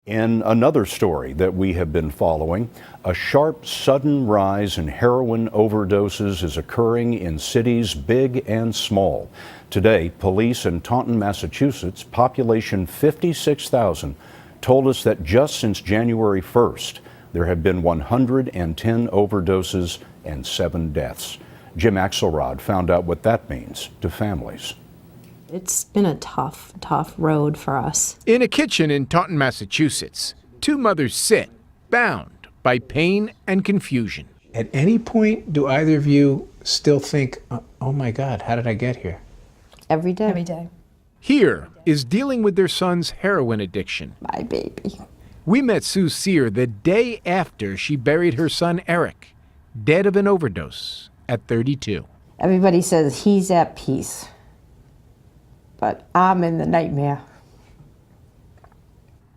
In another story that we have been following, a sharp, sudden rise in heroin overdoses is occurring in cities big and small. Today, police in Taunton, Massachusetts, population 56,000, told us that just since January 1st, there have been 110 overdoses and 7 deaths. Jim Axelrod found out what that means to families. It's been a tough road for us. In a kitchen in Taunton, Massachusetts, 2 mothers sit, bound by pain and confusion. At any point, do either of you still think, oh my God, how did I get here? Every day. Every day. Here is dealing with their son's heroin addiction. My baby. We met Sue Sear the day after she buried her son Eric, dead of an overdose at 32. Everybody says he's at peace, but I'm in the nightmare.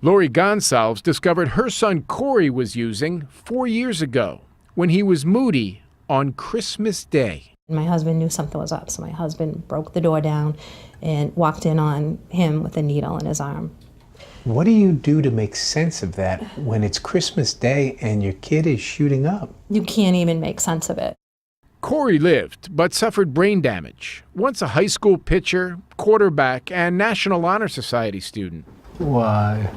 Lori Gonsalves discovered her son Cory was using 4 years ago when he was moody on Christmas Day. My husband knew something was up, so my husband broke the door down and walked in on him with a needle in his arm. What do you do to make sense of that when it's Christmas Day and your kid is shooting up? You can't even make sense of it. Cory lived but suffered brain damage. Once a high school pitcher, quarterback, and National Honor Society student. Y.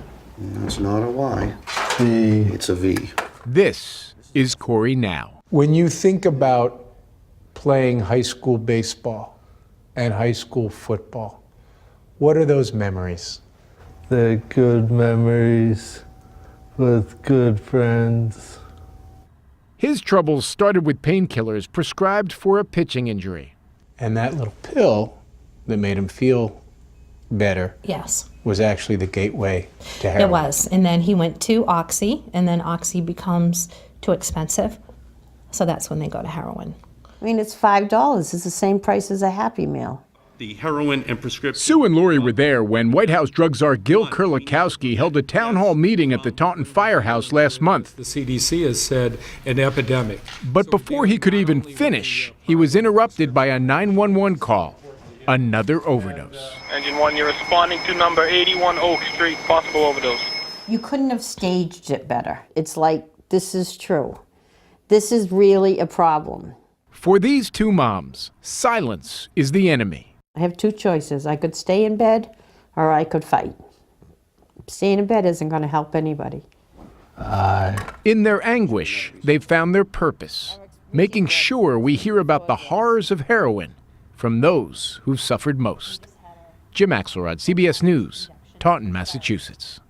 It's not a Y. V. It's a V. This is Cory now. When you think about playing high school baseball and high school football, what are those memories? They're good memories with good friends. His troubles started with painkillers prescribed for a pitching injury. And that little pill that made him feel better Yes, was actually the gateway to heroin. it was. And then he went to Oxy, and then Oxy becomes too expensive. So that's when they go to heroin. I mean, it's $5. It's the same price as a Happy Meal. The heroin and prescription. Sue and Lori were there when White House drug czar Gil Kurlikowski held a town hall meeting at the Taunton Firehouse last month. The CDC has said an epidemic. But before he could even finish, he was interrupted by a 911 call. Another overdose. Engine 1, you're responding to number 81 Oak Street, possible overdose. You couldn't have staged it better. It's like, this is true. This is really a problem. For these 2 moms, silence is the enemy. I have 2 choices. I could stay in bed or I could fight. Staying in bed isn't going to help anybody. In their anguish, they've found their purpose, making sure we hear about the horrors of heroin from those who've suffered most. Jim Axelrod, CBS News, Taunton, Massachusetts.